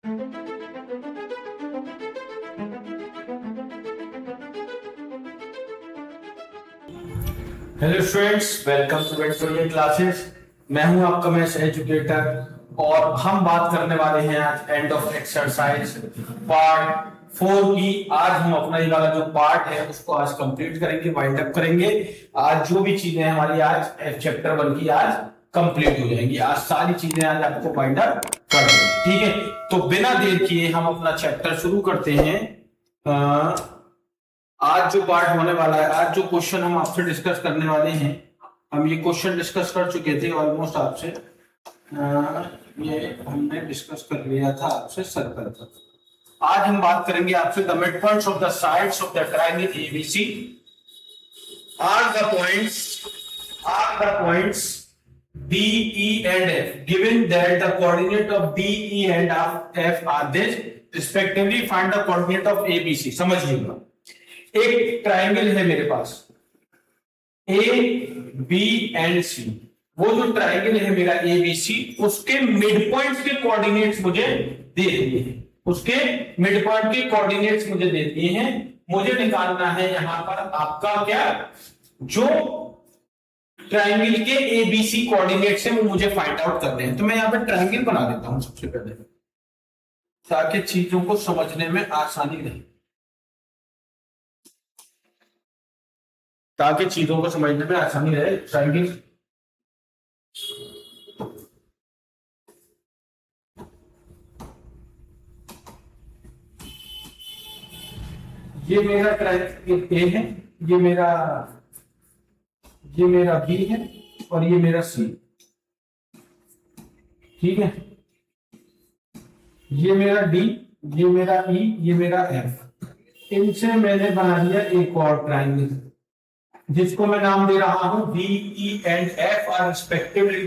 Hello students, welcome to vet classes. मैं हूं आपका मैथ्स एजुकेटर और हम बात करने वाले हैं आज एंड ऑफ एक्सरसाइज पार्ट 4 की। आज हम अपना ये वाला जो पार्ट है उसको आज कंप्लीट करेंगे, वाइंड अप करेंगे। आज जो भी चीजें हमारी आज चैप्टर 1 की आज कंप्लीट हो जाएंगी। आज सारी चीजें आज आपको वाइंड अप कर देंगे, ठीक है। तो बिना देर किए हम अपना चैप्टर शुरू करते हैं। आज जो पार्ट होने वाला है, आज जो क्वेश्चन हम आपसे डिस्कस करने वाले हैं, हम ये क्वेश्चन डिस्कस कर चुके थे ऑलमोस्ट आपसे। ये हमने डिस्कस कर लिया था आपसे सर्कल का। आज हम बात करेंगे आपसे the mid points of the sides of the triangle ABC are the points D, E and F given that the coordinate of D, E and F are this respectively. Find the coordinate of ABC। समझिएगा, एक triangle है मेरे पास A, B and C। वो जो triangle है मेरा ABC, उसके mid points के कोऑर्डिनेट्स मुझे दे दिए हैं। उसके मिड पॉइंट के कोऑर्डिनेट्स मुझे दे दिए हैं। मुझे निकालना है यहां पर आपका क्या, जो ट्रायंगल के ABC कोऑर्डिनेट्स है वो मुझे फाइंड आउट करने हैं। तो मैं यहां पर ट्रायंगल बना देता हूं सबसे पहले, ताकि चीजों को समझने में आसानी रहे, ट्रायंगल ये मेरा ट्रायंगल ए है, ये मेरा बी है और ये मेरा सी, ठीक है। ये मेरा डी, ये मेरा ई, ये मेरा एफ। इनसे मैंने बना दिया एक और ट्रायंगल जिसको मैं नाम दे रहा हूं B, E and F are respectively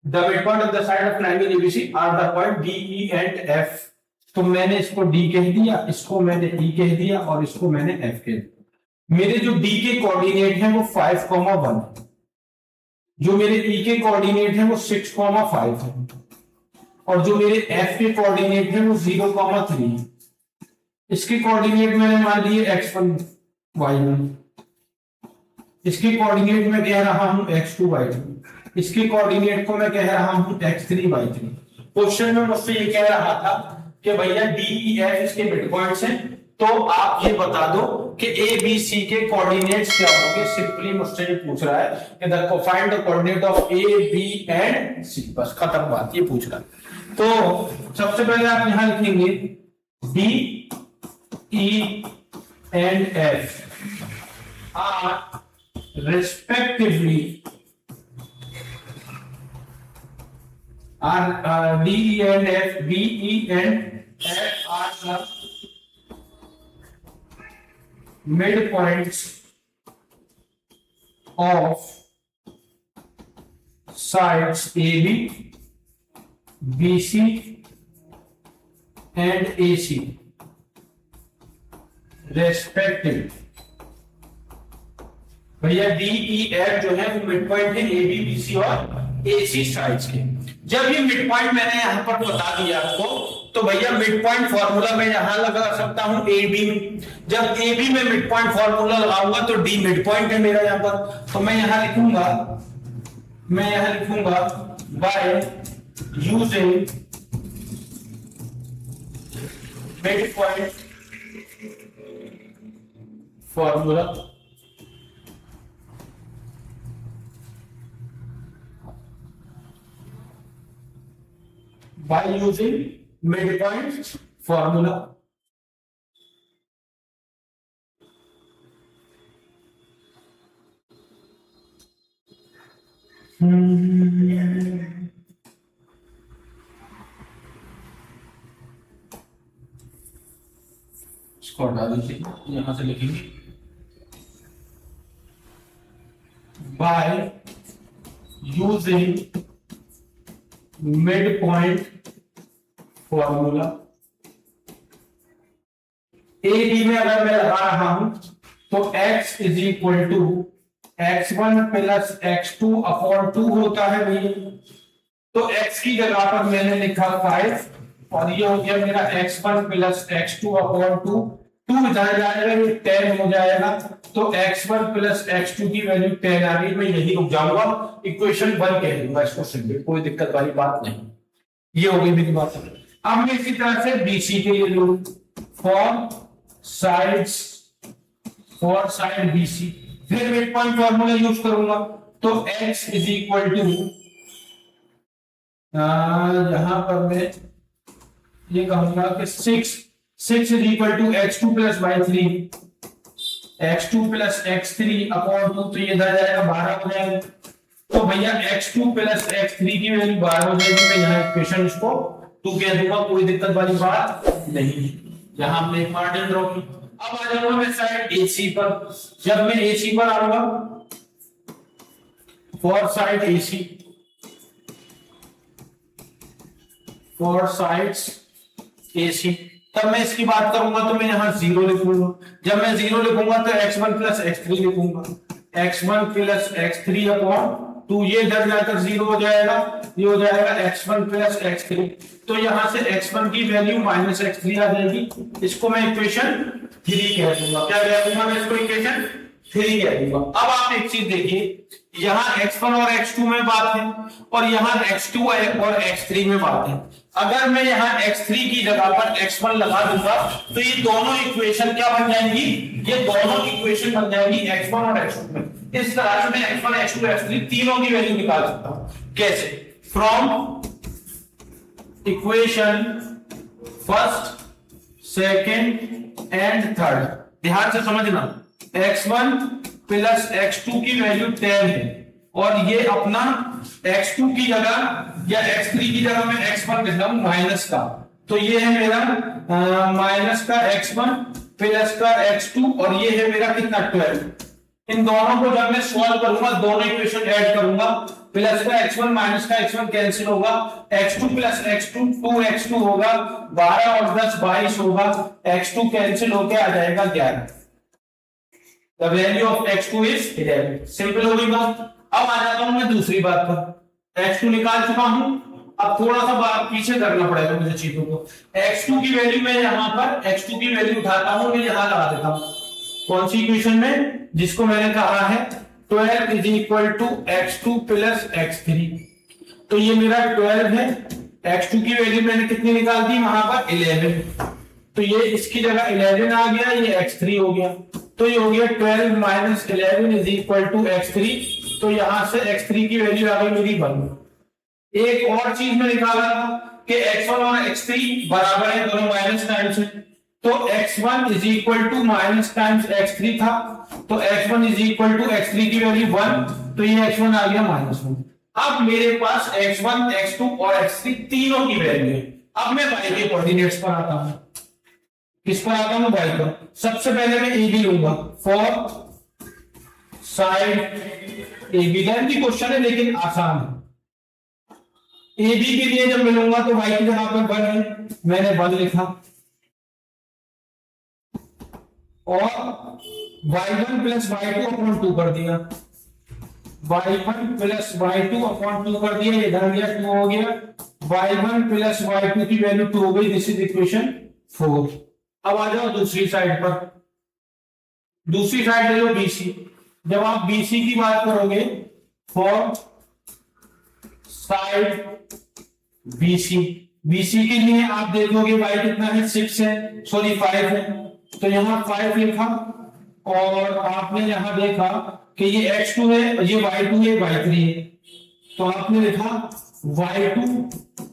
the midpoint of the side of triangle ABC are the point D, E and F. तो मैंने इसको डी कह दिया, इसको मैंने ई कह दिया और इसको मैंने एफ कह दिया। मेरे जो डी के कोऑर्डिनेट हैं वो 5,1, जो मेरे ई के कोऑर्डिनेट हैं वो 6,5 है और जो मेरे एफ के कोऑर्डिनेट हैं वो 0,3। इसके कोऑर्डिनेट मैंने मान लिए x1 y1, इसके कोऑर्डिनेट में कह रहा हूं x2 y2, इसके कोऑर्डिनेट को मैं कह रहा हूं x3 y3। क्वेश्चन में मुझसे ये कह रहा था कि भैया डी, ई, एफ इसके मिड पॉइंट्स हैं, तो आप ये बता दो कि ए, बी, सी के कोऑर्डिनेट्स क्या होंगे। सिंपली मुझसे ये पूछ रहा है कि find the coordinate of A, B and C. बस खत्म बात, ये पूछ रहा है। तो सबसे पहले आप यहां लिखेंगे D, E and F are respectively D, E and F, B, E and F are the midpoints of sides AB, BC and AC respectively। भैया डी, ई, एफ जो है वो मिड पॉइंट है ए, बी, बी, सी और ए, सी साइड्स के। जब ये mid point मैंने यहां पर बता दिया आपको, तो भैया मिड पॉइंट फॉर्मूला मैं यहां लगा सकता हूं ए बी में। जब ए बी में मिड पॉइंट फॉर्मूला लगाऊंगा तो डी मिड पॉइंट है मेरा यहां पर। तो मैं यहां लिखूंगा by using mid point formula, by using midpoint formula। इसको हटा दीजिए, यहां से लिखेंगे by using midpoint formula. A B में अगर मैं लगा रहा हूं तो x is equal to x1 plus x2 upon 2 होता है भैया। तो x की जगह पर मैंने लिखा 5 और ये हो गया मेरा x1 प्लस x2 अपॉन 2, 2 इधर जाएगा ये 10 हो जाएगा, तो x1 प्लस x2 की वैल्यू 10 आ गई। मैं यही रुक जाऊंगा, इक्वेशन 1 कह दूंगा इसको, सिंपल, कोई दिक्कत वाली बात नहीं। ये हो गई मेरी बात। अब मैं इसी तरह से BC के लिए लूं, फॉर साइड BC, फिर मिड पॉइंट फॉर्मूला यूज करूंगा, तो x इज इक्वल टू, यहां पर मैं ये कहूंगा कि 6 is equal to x2 plus y3, x2 plus x3 upon 2, तो ये इधर जाएगा 12 हो जाएगा। तो भैया x2 प्लस x3 की वैल्यू 12 हो जाएगी। मैं यहाँ इक्वेशन इसको 2 कह दूंगा, कोई दिक्कत वाली बात नहीं। यहाँ हमने एक मार्जिन ड्रॉ की। अब आ जाऊंगा मैं साइड AC पर। जब मैं AC पर आऊंगा, for side AC, for sides AC, तब मैं इसकी बात करूंगा तो मैं यहाँ 0 लिखूंगा। जब मैं 0 लिखूंगा तो x1 प्लस x3 लिखूंगा, x1 प्लस x3 अपॉन 2, ये इधर जाकर 0 हो जाएगा, ये हो जाएगा x1 प्लस x3। तो यहां से x1 की वैल्यू माइनस x3 आ जाएगी। इसको मैं इक्वेशन 3 कह दूंगा। क्या कह दूंगा मैं इसको? इक्वेशन 3 कह दूंगा। अब आप एक चीज देखिए, यहाँ x1 और x2 में बात है और यहाँ x2 और x3 में बात है। अगर मैं यहाँ x3 की जगह पर x1 लगा दूंगा तो ये दोनों इक्वेशन क्या बन जाएंगी? ये दोनों इक्वेशन बन जाएंगी x1 और x2 में। इस तरह से मैं x1, x2, x3 तीनों की वैल्यू निकाल सकता हूं। कैसे? From equation first, second and third. ध्यान से समझना, x1 प्लस x2 की वैल्यू 10 है और ये अपना x2 की जगह या x3 की जगह मैं x1 लिख रहा हूं माइनस का, तो ये है मेरा माइनस का x1 प्लस का x2 और ये है मेरा कितना 12। इन दोनों को जब मैं सॉल्व करूंगा, दोनों इक्वेशन ऐड करूंगा, प्लस का x1 माइनस का x1 कैंसिल होगा, x2 प्लस x2 2x2 होगा, 12 और 10 22 होगा, x2 कैंसिल होके आ जाएगा 11। The value of x2 is 11। Simple होगी बात। अब आ जाता हूं मैं दूसरी बात पर। x2 निकाल चुका हूं, अब थोड़ा सा बात पीछे करना पड़ेगा मुझे चीजों को। x2 की वैल्यू मैं यहां पर x2 की वैल्यू उठाता हूं, मैं यहां लगा देता हूं कौन सी इक्वेशन में, जिसको मैंने कहा है 12 is equal to x2 plus x3। तो ये मेरा 12 है, x2 की वैल्यू मैंने कितनी निकाल दी वहां पर 11, तो ये इसकी जगह 11 आ गया, ये x3 हो गया, तो ये हो गया 12 minus 11 is equal to x3। तो यहां से x3 की वैल्यू आ गई मेरी 1। एक और चीज में निकाला था कि x1 और x3 बराबर है, दोनों माइनस टाइम्स है, तो x1 is equal to minus times x3 था, तो x1 is equal to x3 की वैल्यू 1, तो ये x1 आ गया -1। अब मेरे पास x1, x2 और x3 तीनों की वैल्यू है। अब मैं y के कोऑर्डिनेट्स पर आता हूं। किस पर आता हूं? y पर। सबसे पहले मैं AB लूंगा, for side AB। Lengthy question है लेकिन आसान है। AB के लिए जब मिलूंगा तो y की जगह पर 1 है, मैंने 1 लिखा, और y1 प्लस y2 अपॉन 2 कर दिया, y1 प्लस y2 अपॉन 2 कर दिया, इधर गया 2 हो गया, y1 प्लस y2 की वैल्यू 2 हो गई। This is equation 4। अब आ जाओ दूसरी साइड पर। दूसरी साइड ले लो BC। जब आप BC की बात करोगे, फॉर साइड BC, BC के लिए आप देखोगे y कितना है, 6 है, सॉरी 5 है, तो यहां 5 लिखा, और आपने यहां देखा कि ये x2 है, ये y2 है, y3 है, तो आपने लिखा y2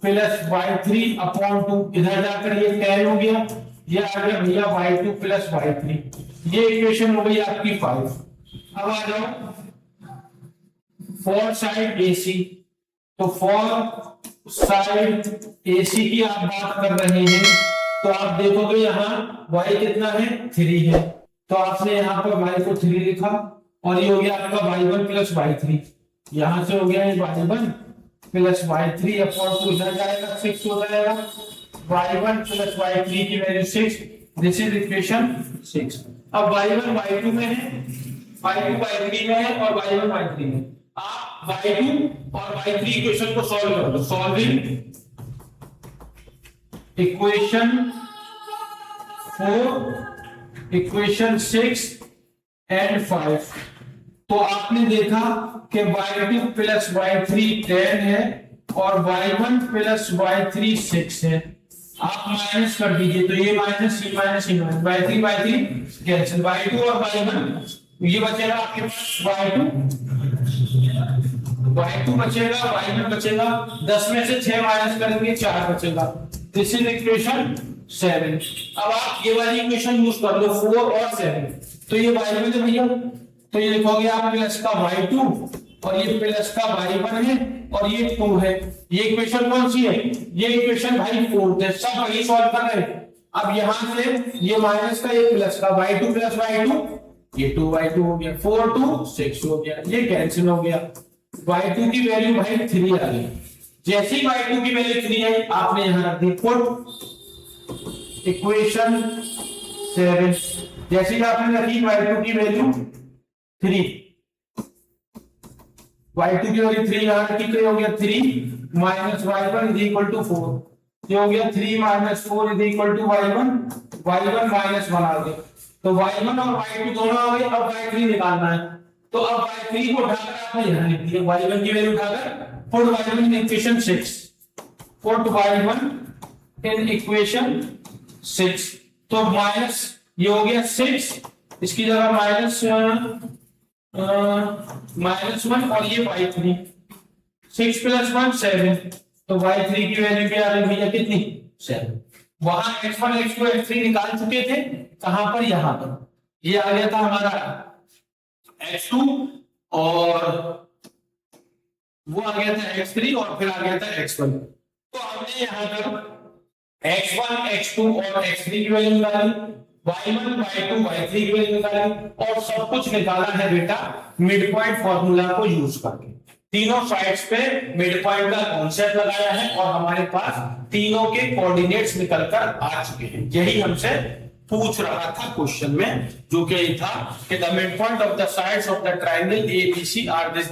प्लस y3 अपॉन 2, इधर जाकर ये 10 हो गया, ये आ गया भैया y2 प्लस y3। ये इक्वेशन हो गई आपकी 5। अब आ जाओ फॉर साइड AC। तो फॉर साइड AC की आप बात कर रहे हैं, तो आप देखोगे यहाँ y कितना है, 3 है, तो आपने यहाँ पर y को 3 लिखा, और ये हो गया आपका y1 प्लस y3। यहां से हो गया ये y1 प्लस y3 अपॉन 2, इधर जाएगा 6 हो जाएगा, y1 प्लस y3 की वैल्यू 6। This is equation 6। अब y1 y2 में है, y2 y3 में है और y1 y3 में, आप y2 और y3 इक्वेशन को सॉल्व कर लो। Solving equation 4, equation 6 and 5। तो आपने देखा कि y2 प्लस y3 10 है और y1 प्लस y3 6 है। आप माइनस कर दीजिए, तो ये माइनस, ये माइनस, ये माइनस, y3 कैंसिल, y2 और y1 ये बचेगा आपके पास y2 बचेगा, y1 बचेगा। 10 में से 6 माइनस करेंगे, 4 बचेगा। This is equation 7। अब आप ये वाली इक्वेशन यूज कर लो 4 और 7। तो ये y1 है भैया, तो ये लिखोगे आप प्लस का y2 और ये प्लस का y1 है और ये 2 है। ये इक्वेशन कौन सी है? ये इक्वेशन भाई 4 है। सब वही सॉल्व कर रहे हैं। अब यहां से ये माइनस का, ये प्लस का, y2 प्लस y2, ये 2y2 हो गया, 4 2 6 हो गया, ये कैंसिल हो गया। y2 की वैल्यू भाई 3 आ गई। जैसी y2 की वैल्यू 3 आई, आपने यहां रख दी पुट इक्वेशन 7। जैसी आपने रखी y2 की वैल्यू 3, y2 की वैल्यू 3 यहां रखी, तो ये हो गया 3 minus y1 is equal to 4। ये हो गया 3 minus 4 is equal to y1, y1 minus 1 आ गया। तो y1 और y2 दोनों आ गए। अब y3 निकालना है, तो अब y3 को उठाकर आपने यहां लिख दिया, y1 की वैल्यू उठाकर put y1 in equation 6, put y1 in equation 6। तो माइनस ये हो गया 6, इसकी जगह माइनस 1 और ये y3, 6 प्लस 1 7। तो y3 की वैल्यू क्या आ रही भैया, कितनी? 7। वहां x1 x2 x3 निकाल चुके थे, कहां पर? यहां पर। ये आ गया था हमारा x2 और वो आ गया था x3 और फिर आ गया था x1। तो हमने यहां पर x1 x2 और x3 की वैल्यू निकाली, y1 y2 y3 की वैल्यू निकाली और सब कुछ निकाला है बेटा मिड पॉइंट फॉर्मूला को यूज करके। तीनों साइड्स पे मिड पॉइंट का कॉन्सेप्ट लगाया है और हमारे पास तीनों के कोऑर्डिनेट्स निकलकर आ चुके हैं। यही हमसे पूछ रहा था क्वेश्चन में, जो कि था कि the mid point of the sides of the triangle ABC are this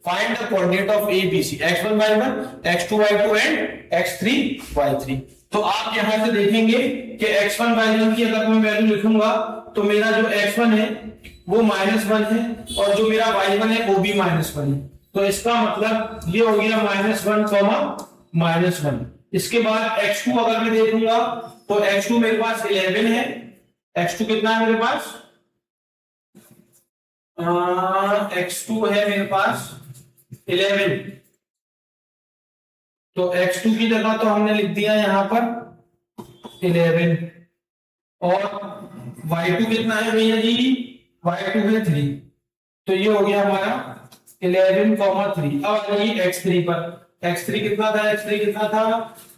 find the coordinate of ABC x1 y1 x2 y2 and x3 y3। तो आप यहां से देखेंगे कि x1 y1 की अगर मैं वैल्यू लिखूंगा तो मेरा जो x1 है वो -1 है और जो मेरा y1 है वो भी -1 है। तो इसका मतलब ये हो गया -1 -1। इसके बाद x2 अगर मैं देखूंगा तो x2 मेरे पास 11 है। x2 कितना है मेरे पास? x2 है मेरे पास 11। तो x2 की जगह तो हमने लिख दिया यहां पर 11 और y2 कितना है भैया जी? y2 है 3। तो ये हो गया हमारा 11,3। अब आ जाइए x3 पर। x3 कितना था? x3 कितना था?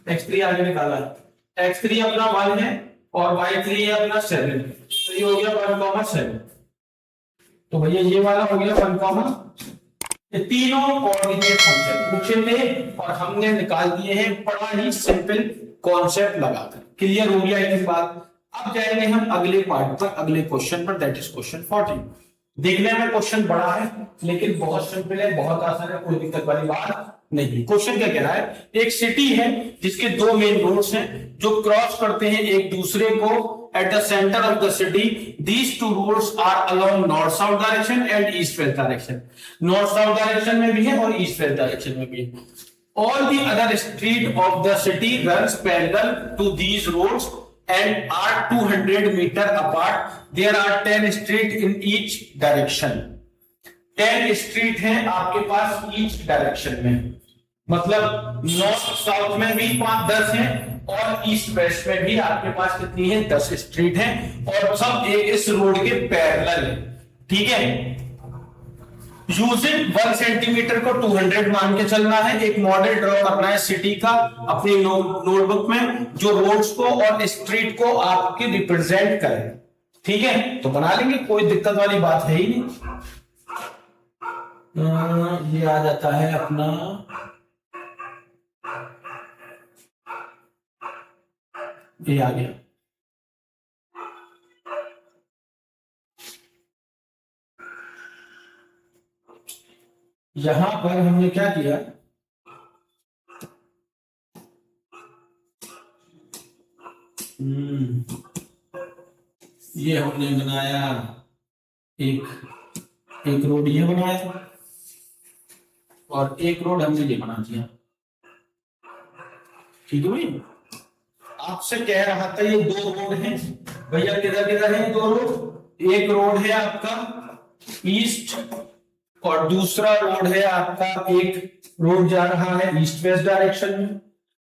x3 आगे निकाला है। x3 अपना 1 है और y3 है अपना 7। तो ये हो गया 1,7। तो भैया ये वाला हो गया 1, ये तीनों कोऑर्डिनेट फंक्शन पूछे थे और हमने निकाल दिए हैं बड़ा ही सिंपल कॉन्सेप्ट लगाकर। क्लियर हो गया इस बात? अब जाएंगे हम अगले पार्ट पर, अगले क्वेश्चन पर, दैट इज क्वेश्चन 14। देखने में क्वेश्चन बड़ा है लेकिन बहुत सिंपल है, बहुत आसान है, कोई दिक्कत वाली बात नहीं। क्वेश्चन क्या कह रहा है? एक सिटी है जिसके 2 मेन रोड्स हैं जो क्रॉस करते हैं एक दूसरे को at the center of the city. These two roads are along north south direction and east west direction. North south direction में भी है और east west direction में भी है। All the other street of the city runs parallel to these roads and are 200 meter apart. There are 10 street in each direction. 10 street हैं आपके पास each direction में, मतलब नॉर्थ साउथ में भी 5-10 है और ईस्ट वेस्ट में भी आपके पास कितनी है? 10 स्ट्रीट है और सब एक इस रोड के पैरेलल है। ठीक है, यूजिंग 1 सेंटीमीटर को 200 मान के चलना है। एक मॉडल ड्रॉ करना है सिटी का अपनी नोटबुक में, जो रोड्स को और स्ट्रीट को आपके रिप्रेजेंट करे। ठीक है, तो बना लेंगे, कोई दिक्कत वाली बात है ही नहीं। ये आ जाता है अपना, ये आ गया। यहां पर हमने क्या किया, ये हमने बनाया एक रोड ये बनाया और एक रोड हमने ये बना दिया। ठीक है भाई, आपसे कह रहा था ये दो रोड हैं भैया, किधर किधर है दो रोड, एक रोड है आपका ईस्ट और दूसरा रोड है आपका, एक रोड जा रहा है ईस्ट वेस्ट डायरेक्शन में,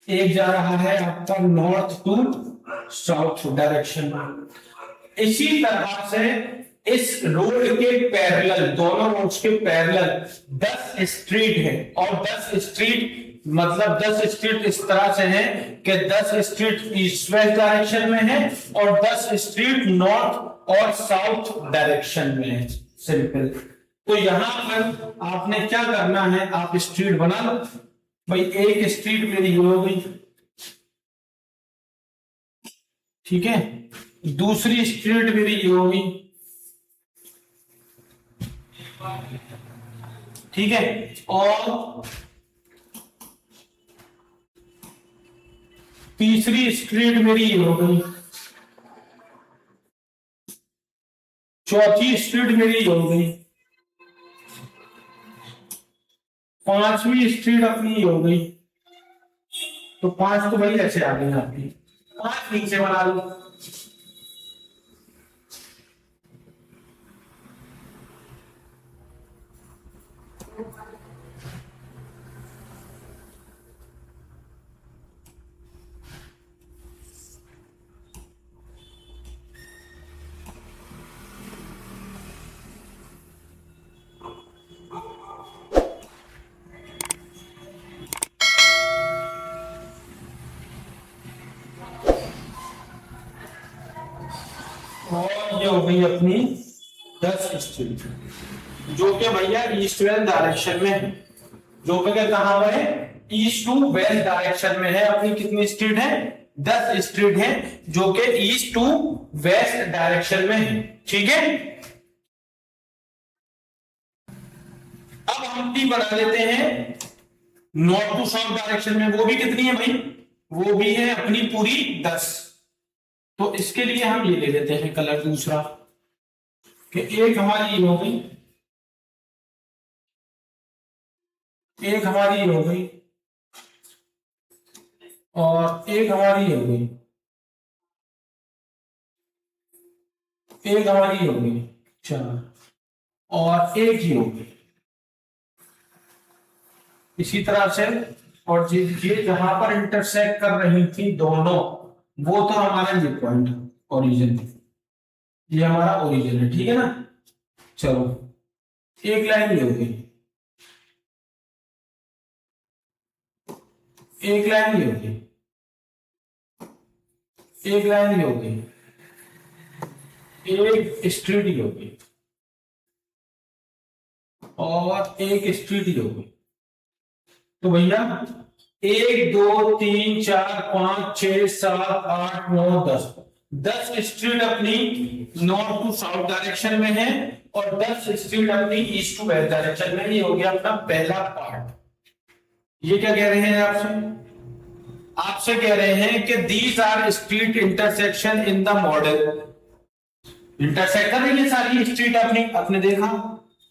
एक जा रहा है आपका नॉर्थ टू साउथ डायरेक्शन में। इसी तरह से इस रोड के पैरेलल, दोनों रोड्स के पैरेलल 10 स्ट्रीट है और 10 स्ट्रीट मतलब 10 स्ट्रीट इस तरह से है कि 10 स्ट्रीट ईस्ट वेस्ट डायरेक्शन में है और 10 स्ट्रीट नॉर्थ और साउथ डायरेक्शन में है। सिंपल। तो यहां पर आपने क्या करना है, आप स्ट्रीट बना लो भाई। एक स्ट्रीट मेरी ये हो गई, ठीक है, दूसरी स्ट्रीट मेरी ये हो गई, ठीक है, और तीसरी स्ट्रीट मेरी ये हो गई, चौथी स्ट्रीट मेरी ये हो गई, पांचवी स्ट्रीट अपनी ये हो गई। तो 5 तो भाई ऐसे आ गई आपकी, 5 नीचे बना लो। और ये हो गई अपनी 10 स्ट्रीट, जो कि भैया ईस्ट वेस्ट डायरेक्शन में है, जो कि कहां पर है, ईस्ट टू वेस्ट डायरेक्शन में है। अपनी कितनी स्ट्रीट है, 10 स्ट्रीट है, जो कि ईस्ट टू वेस्ट डायरेक्शन में है। ठीक है, अब हम भी बना लेते हैं नॉर्थ टू साउथ डायरेक्शन में। वो भी कितनी है भाई, वो भी है अपनी पूरी 10। तो इसके लिए हम ये ले लेते हैं कलर दूसरा, कि एक हमारी ये हो गई, एक हमारी ये हो गई और एक हमारी ये हो गई, एक हमारी ये हो गई 4 और एक ही हो गई। इसी तरह से और ये जहां पर इंटरसेक्ट कर रही थी दोनों, वो तो हमारा ये पॉइंट ओरिजिन, ये हमारा ओरिजिन है। ठीक है ना, चलो एक लाइन ये हो गई, एक लाइन ये हो गई, एक लाइन ये हो गई, एक स्ट्रीट ये हो गई और एक स्ट्रीट ये हो गई। तो भैया 1 2 3 4 5 6 7 8 9 10 10 स्ट्रीट अपनी नॉर्थ टू साउथ डायरेक्शन में है और 10 स्ट्रीट अपनी ईस्ट टू वेस्ट डायरेक्शन में। ये हो गया अपना पहला पार्ट। ये क्या कह रहे हैं आपसे, आपसे कह रहे हैं कि these are street intersection in the model. Intersect कर रही है सारी स्ट्रीट अपनी,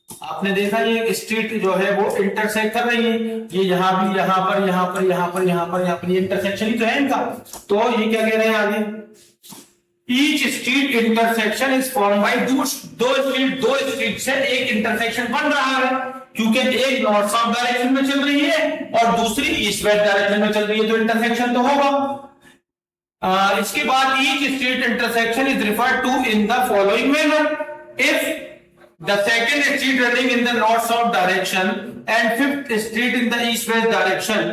आपने देखा ये स्ट्रीट जो है वो इंटरसेक्ट कर रही है, ये यहाँ भी, यहाँ पर, यहाँ पर, यहाँ पर, यहाँ पर, यहाँ पर, ये इंटरसेक्शन ही तो है इनका। तो ये क्या कह रहे हैं आगे, each street intersection is form by दो स्ट्रीट से एक इंटरसेक्शन बन रहा है, क्योंकि एक नॉर्थ साउथ डायरेक्शन में चल रही है और दूसरी ईस्ट वेस्ट डायरेक्शन में चल रही है, तो इंटरसेक्शन तो होगा। इसके बाद each street intersection is referred to in the following manner, if the second street running in the north south direction and fifth street in the east west direction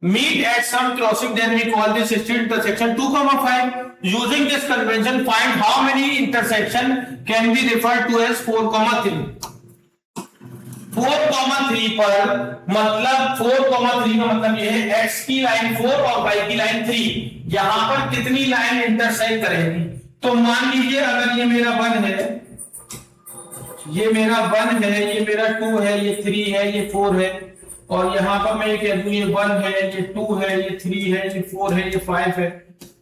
meet at some crossing, then we call this street intersection 2,5. Using this convention, find how many intersection can be referred to as 4,3. 4,3 पर मतलब 4,3 का मतलब ये है x की line 4 और y की line 3, यहां पर कितनी लाइन इंटरसेक्ट करेंगी। तो मान लीजिए अगर ये मेरा 1 है ये मेरा 1 है, ये मेरा 2 है, ये 3 है, ये 4 है, और यहाँ पर मैं कह दूं ये 1 है, ये 2 है, ये 3 है, ये 4 है, ये 5 है,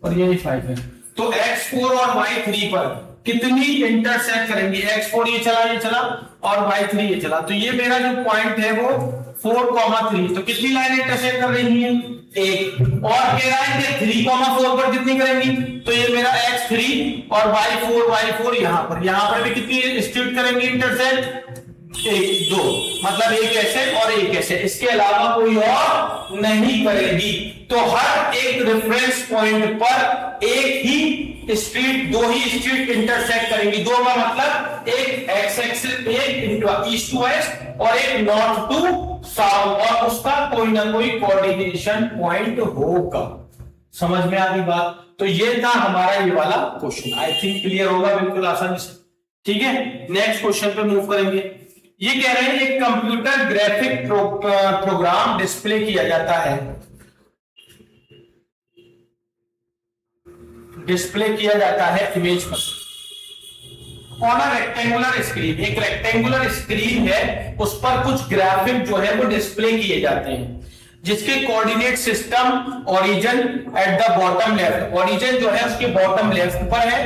और ये 5 है। तो x4 और y3 पर कितनी इंटरसेक्ट करेंगे? x4 ये चला और y3 ये चला, तो ये मेरा जो पॉइंट है वो 4,3। तो कितनी लाइन इंटरसेक्ट कर रही है? एक। और कह रहा है कि 3,4 पर कितनी करेंगी? तो ये मेरा x3 और y4 यहां पर भी कितनी स्ट्रेट करेंगे इंटरसेक्ट? एक, दो, मतलब एक ऐसे और एक ऐसे, इसके अलावा कोई और नहीं करेगी। तो हर एक रेफरेंस पॉइंट पर एक ही स्ट्रीट, दो ही स्ट्रीट इंटरसेक्ट करेंगी। दो का मतलब एक एक्स एक्सिस, एक ईस्ट टू वेस्ट और एक नॉर्थ टू साउथ, और उसका कोई ना कोई कोऑर्डिनेशन पॉइंट होगा। समझ में आ गई बात? तो ये था हमारा ये वाला क्वेश्चन। आई थिंक क्लियर होगा बिल्कुल आसानी से। ठीक है, नेक्स्ट क्वेश्चन पे मूव करेंगे। ये कह रहे हैं एक कंप्यूटर ग्राफिक प्रोग्राम डिस्प्ले किया जाता है, इमेज पर ऑन अ रेक्टेंगुलर स्क्रीन। एक रेक्टेंगुलर स्क्रीन है, उस पर कुछ ग्राफिक जो है वो डिस्प्ले किए जाते हैं, जिसके coordinate system origin at the bottom left, origin जो है उसके बॉटम लेफ्ट पर है।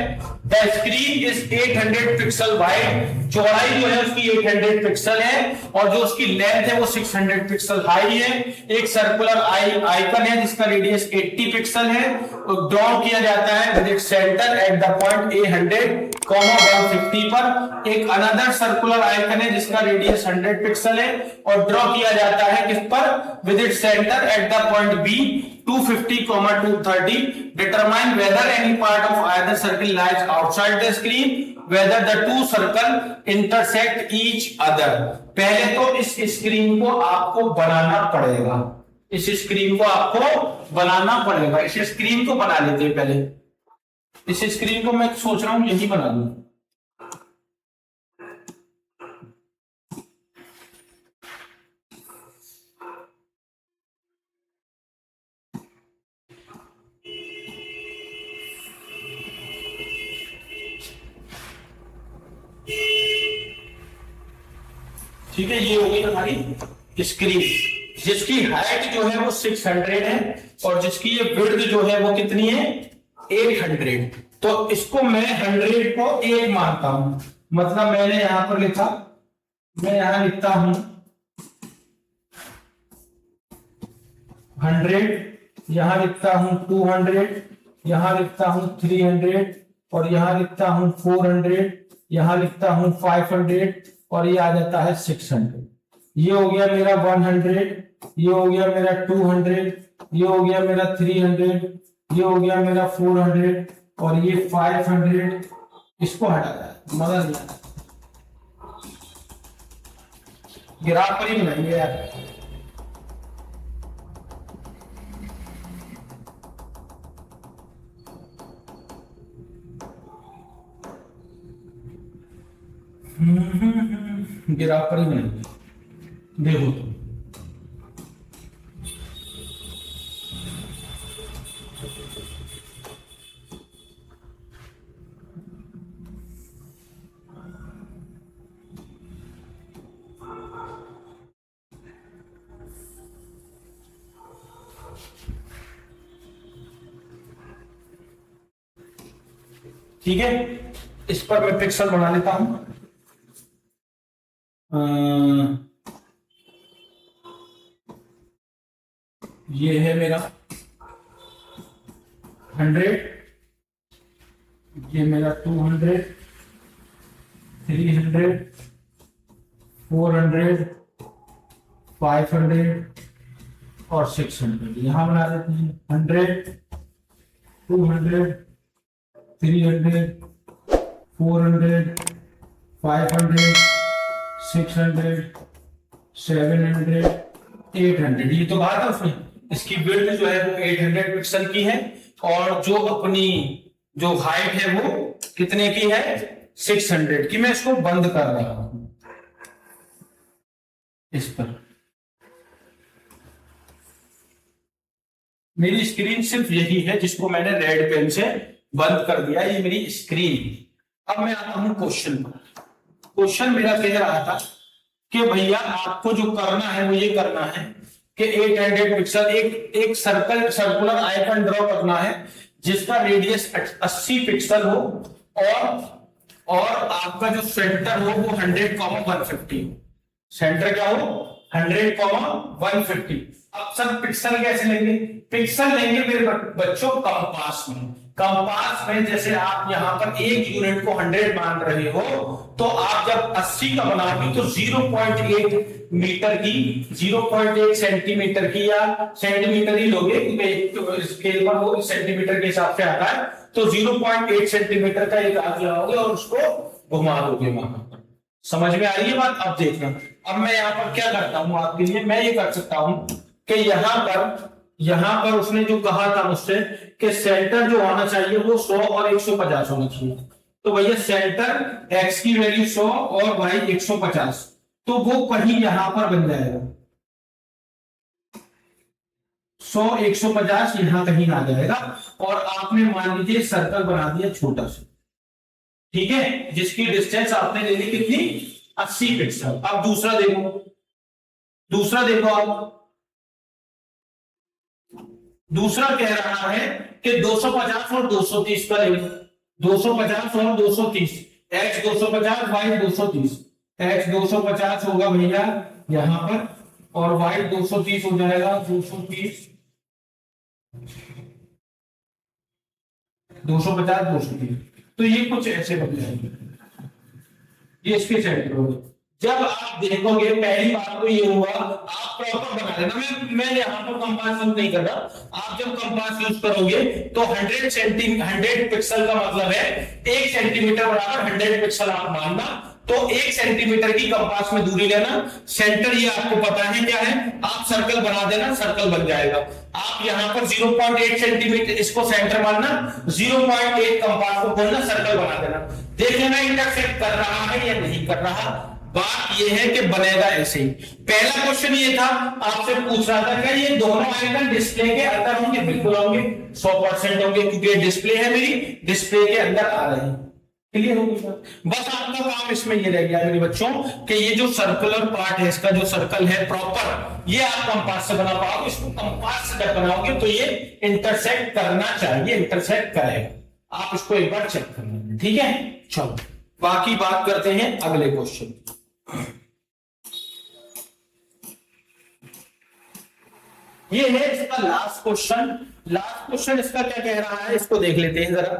The screen is 800 pixel wide, चौड़ाई जो है उसकी 800 पिक्सल है, और जो उसकी लेंथ है वो 600 पिक्सल हाई है। एक सर्कुलर आइकन है जिसका रेडियस 80 पिक्सल है, ड्रॉ किया जाता है with its centre at the point A100, 150 पर। एक अनदर सर्कुलर आइकन है जिसका रेडियस 100 पिक्सल है, और ड्रॉ किया जाता है किस पर? With its centre at the point B, 250, 230. Determine whether any part of either circle lies outside the screen, whether the two circle intersect each other. पहले तो इस स्क्रीन को आपको बनाना पड़ेगा, इस स्क्रीन को बना लेते हैं पहले। इस स्क्रीन को मैं सोच रहा हूं यही बना दूं। ठीक है, ये हो गई हमारी स्क्रीन, जिसकी हाइट जो है वो 600 है, और जिसकी ये विड्थ जो है वो कितनी है? 800। तो इसको मैं 100 को 1 मानता हूं, मतलब मैंने यहां पर लिखा, मैं यहां लिखता हूं 100, यहां लिखता हूं 200, यहां लिखता हूं 300, और यहां लिखता हूं 400, यहां लिखता हूं 500, और ये आ जाता है 600। ये हो गया मेरा 100, ये हो गया मेरा 200, ये हो गया मेरा 300, ये हो गया मेरा 400, और ये 500। इसको हटा दें, मजा नहीं आता, ग्राफ पर ही बनाएंगे यार। गिरा पर ही नहीं, देखो तो ठीक है। इस पर मैं पिक्सल बना लेता हूं। ये है मेरा 100, ये मेरा 200, 300, 400, 500 और 600। यहां बना देते हैं 100, 200, 300, 400, 500, 600, 700, 800। ये तो बात है उसमें, इसकी विड्थ जो है वो 800 पिक्सल की है, और जो अपनी जो हाइट है वो कितने की है? 600 की। मैं इसको बंद कर रहा हूं इस पर। मेरी स्क्रीन सिर्फ यही है जिसको मैंने रेड पेन से बंद कर दिया, ये मेरी स्क्रीन। अब मैं आता हूं क्वेश्चन पर। क्वेश्चन मेरा कह रहा था कि भैया आपको जो करना है वो ये करना है कि 800 पिक्सल एक सर्कुलर आइकन ड्रॉ करना है जिसका रेडियस 80 पिक्सल हो और आपका जो सेंटर हो वो 100,150 हो। सेंटर क्या हो 100,150। अब सर पिक्सल कैसे लेंगे? पिक्सल लेंगे मेरे बच्चों कंपास में। कंपास में जैसे आप यहां पर एक यूनिट को 100 मान रहे हो तो आप जब 80 का बनाओगे तो 0.8 मीटर की 0.8 सेंटीमीटर की या सेंटीमीटर ही लोगे क्योंकि स्केल पर वो सेंटीमीटर के हिसाब से आता है, तो 0.8 सेंटीमीटर का एक आग लगाओगे और उसको घुमा दोगे वहां पर। समझ में आ रही है बात? अब देखना, अब मैं यहां पर क्या करता हूं आपके लिए, मैं ये कर सकता हूं कि यहां पर उसने जो कहा था मुझसे कि सेंटर जो होना चाहिए वो 100 और 150 होना चाहिए। तो भैया सेंटर एक्स की वैल्यू 100 और वाई 150, तो वो कहीं यहां पर बन जाएगा 100 150 यहां कहीं आ जाएगा। और आपने मान लीजिए सर्कल बना दिया छोटा सा, ठीक है, जिसकी डिस्टेंस आपने ले ली कितनी 80 पिक्सल। अब दूसरा देखो आप, दूसरा कह रहा है कि 250 और 230 का ले, 250 और 230, x 250 y 230, x 250 होगा भैया यहां पर और y 230 हो जाएगा 230, 250 230। तो ये कुछ ऐसे बन जाएंगे, ये इसके सेंटर होगा। जब आप देखोगे पहली बात तो ये हुआ, आप प्रॉपर बना लेना, मैं यहाँ पर कंपास यूज नहीं कर रहा। आप जब कंपास यूज करोगे तो 100 पिक्सल का मतलब है 1 सेंटीमीटर बराबर 100 पिक्सल आप मानना। तो 1 सेंटीमीटर की कंपास में दूरी लेना, सेंटर ये आपको पता है क्या है, आप सर्कल बना देना, सर्कल बन जाएगा। आप यहाँ पर 0.8 सेंटीमीटर इसको सेंटर मानना, 0.8 कंपास को खोलना, सर्कल बना देना, देख लेना इंटरसेक्ट कर रहा है या नहीं कर रहा। बात यह है कि बनेगा ऐसे ही। पहला क्वेश्चन ये था, आपसे पूछ रहा था क्या ये दोनों आइकन डिस्प्ले के अंदर होंगे? बिल्कुल होंगे, 100% होंगे, क्योंकि डिस्प्ले है मेरी, डिस्प्ले के अंदर आ रहे हैं। क्लियर होगी? बस आपका काम इसमें ये रह गया मेरे बच्चों कि ये जो सर्कुलर पार्ट है, इसका जो सर्कल है प्रॉपर, ये आप कंपास से बना पाओगे। इसको कंपास से जब बनाओगे तो ये इंटरसेक्ट करना चाहिए, इंटरसेक्ट करेगा। आप इसको एक बार चेक कर लेंगे, ठीक है। चलो बाकी बात करते हैं अगले क्वेश्चन। ये है इसका लास्ट क्वेश्चन। लास्ट क्वेश्चन इसका क्या कह रहा है, इसको देख लेते हैं जरा।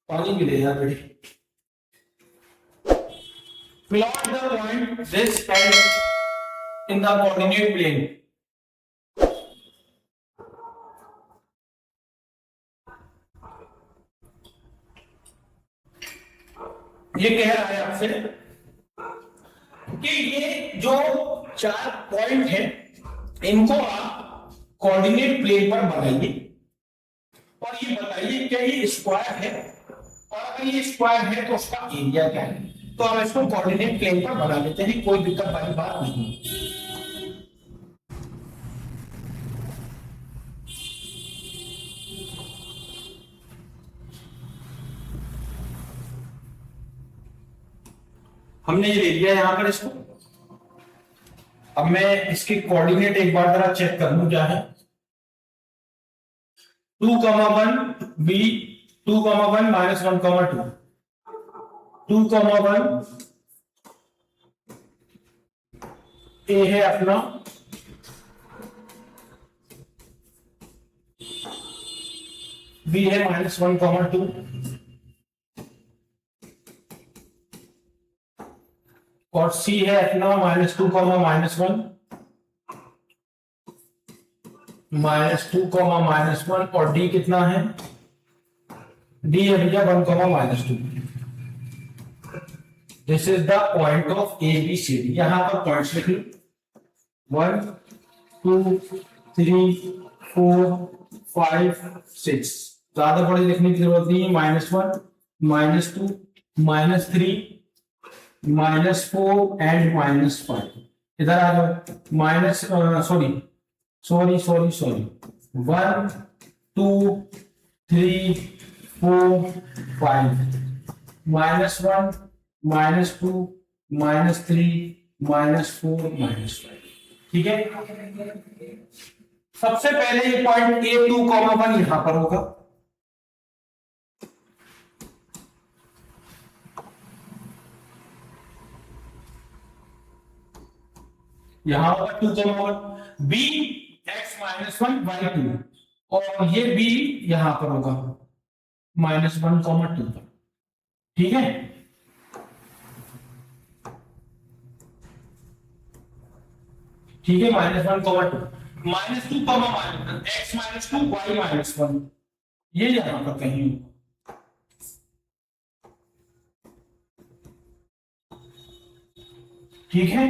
पानी भी ले यार बेटी। Plot the point this and in the coordinate plane. ये कह रहा है आपसे कि ये जो 4 पॉइंट है इनको आप कोऑर्डिनेट प्लेन पर बनाइए और ये बताइए क्या ये स्क्वायर है, और अगर ये स्क्वायर है तो उसका एरिया क्या है। तो हम इसको कोऑर्डिनेट प्लेन पर बना लेते हैं, कोई दिक्कत वाली बात नहीं। हमने ये ले लिया यहां पर इसको। अब मैं इसके कोऑर्डिनेट एक बार जरा चेक कर लूं क्या है। 2,1 b 2,1 -1,2 2,1 ए है अपना, बी है -1,2 और सी है अपना -2, -1 -2, और डी कितना है, डी है भैया 1, -2। This is the point of A B C D. यहां पर पॉइंट्स लिख लो 1 2 3 4 5 6। ज्यादा बड़े लिखने की जरूरत नहीं है। -1 -2 -3 -4 एंड -5। इधर आ जाओ माइनस सॉरी 1 2 3 4 5 -1 -2 -3 -4 -5। ठीक है, सबसे पहले ये पॉइंट A2,1 यहां पर होगा, यहां होगा 2,1, B x-1 y2, और ये B यहां पर होगा -1,2 पर। ठीक है, ठीक है, -1,2 -2, x-2 y-1, ये यहां पर कहीं होगा। ठीक है,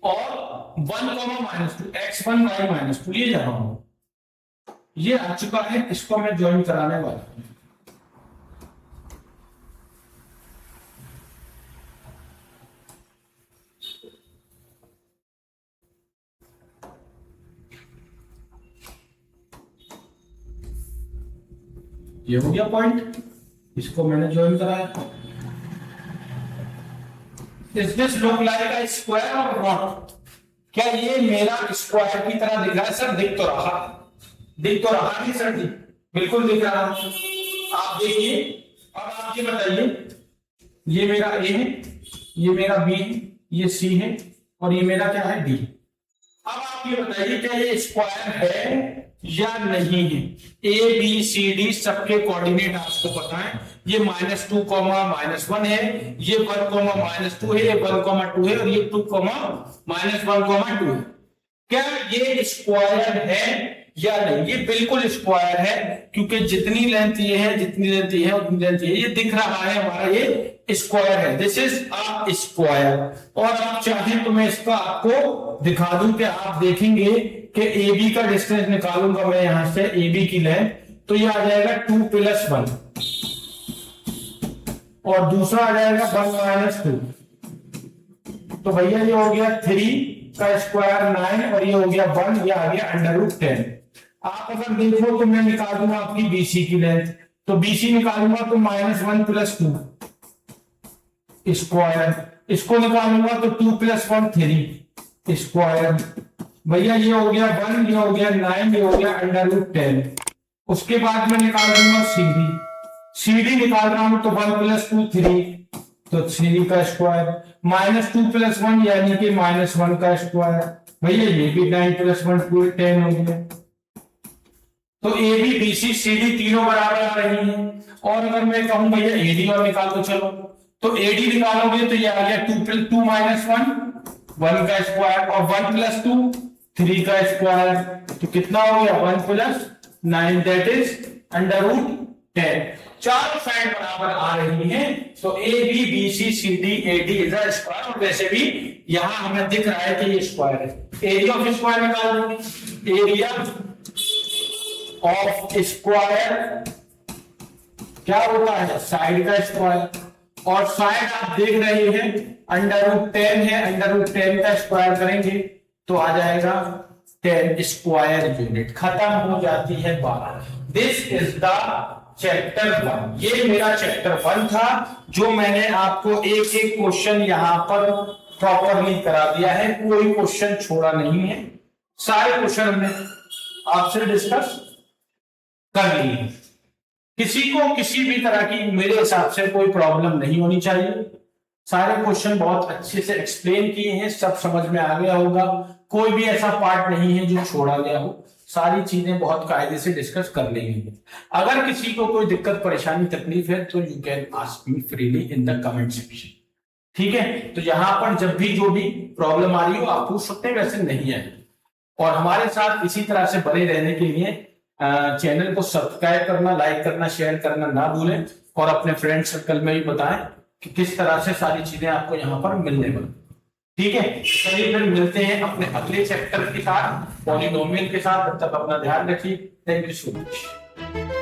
और 1,-2 x1 y-2 ये यहां होगा। ये आ चुका है, इसको मैं ज्वाइन कराने वाला हूं। ये हो गया पॉइंट, इसको मैंने ज्वाइन कराया। Does this look like a square or not? क्या ये मेरा स्क्वायर की तरह दिख रहा है? सर दिख तो रहा, दिख तो रहा नहीं सर जी, बिल्कुल दिख रहा है। आप देखिए, अब आप ये बताइए, ये मेरा ए है, ये मेरा बी है, ये सी है, और ये मेरा क्या है डी। अब आप ये बताइए क्या ये स्क्वायर है या नहीं है? ए बी सी डी सबके कोऑर्डिनेट आपको पता है, ये -2, -1 है, ये 1, -2 है, ये 1, 2 है, और ये 2, -1, 2 है। क्या ये स्क्वायर है या नहीं? ये बिल्कुल स्क्वायर है, क्योंकि जितनी लेंथ ये है, जितनी लेंथ ये है, उतनी लेंथ ये दिख रहा है हमारा, ये स्क्वायर है। This is a square. और आप चाहें तो मैं इसका आपको दिखा दूं कि आप देखेंगे कि ए बी का डिस्टेंस निकालूंगा मैं यहां से, ए बी की लेंथ, तो ये आ जाएगा 2 + 1, और दूसरा आ जाएगा 1 - 2। तो भैया ये हो गया 3 का स्क्वायर 9, और ये हो गया 1, ये आ गया √10। आप अगर देखो तो मैं निकाल दूंगा आपकी बीसी की लेंथ, तो बीसी निकालूंगा तो -1 + 2 स्क्वायर, इसको निकालूंगा तो 2 + 1 3 स्क्वायर। भैया ये हो गया 1, ये हो गया 9, ये हो गया √10। उसके बाद मैं निकाल दूंगा सीडी, सीडी निकाल रहा हूं तो 1 + 2 3, तो 3 का स्क्वायर, -2 + 1 यानी कि -1 का स्क्वायर। भैया ये भी 9 + 1 पूरे 10 हो गया। तो A B B C C D तीनों बराबर आ रही हैं। और अगर मैं कहूं भैया एडी और निकाल दो, चलो, तो एडी निकालोगे तो ये आ गया 2 + 2 - 1 1 का स्क्वायर, और 1 + 2 3 का स्क्वायर, तो कितना हो गया 1 + 9, दैट इज √10। चारों साइड बराबर आ रही हैं, तो A B B C C D A D is a square. और वैसे भी यहां हमें दिख रहा है कि ये स्क्वायर है। एरिया ऑफ स्क्वायर निकाल देंगे, एरिया ऑफ स्क्वायर क्या होता है? साइड का स्क्वायर, और साइड आप देख रहे हैं √10 है, √10 का स्क्वायर करेंगे तो आ जाएगा 10 स्क्वायर यूनिट। खत्म हो जाती है बात। This is the chapter 1। ये मेरा चैप्टर 1 था, जो मैंने आपको एक एक क्वेश्चन यहां पर प्रॉपरली करा दिया है, कोई क्वेश्चन छोड़ा नहीं है, सारे क्वेश्चन हमने आपसे डिस्कस कर लिए। किसी को किसी भी तरह की मेरे हिसाब से कोई प्रॉब्लम नहीं होनी चाहिए। सारे क्वेश्चन बहुत अच्छे से एक्सप्लेन किए हैं, सब समझ में आ गया होगा, कोई भी ऐसा पार्ट नहीं है जो छोड़ा गया हो, सारी चीजें बहुत कायदे से डिस्कस कर लेंगे। अगर किसी को कोई दिक्कत परेशानी तकलीफ है तो you can ask me freely in the comment section. ठीक है, तो यहां पर जब भी जो भी प्रॉब्लम आ रही हो आप पूछ सकते हैं, वैसे नहीं है। और हमारे साथ इसी तरह से बने रहने के लिए चैनल को सब्सक्राइब करना, लाइक करना, शेयर करना ना भूलें, और अपने फ्रेंड सर्कल में भी बताएं कि किस तरह से सारी चीजें आपको यहाँ पर मिलने वाली। ठीक है, चलिए फिर मिलते हैं अपने अगले चैप्टर के साथ, पॉलिनोमियल के साथ। तब तक अपना ध्यान रखिए। Thank you so much.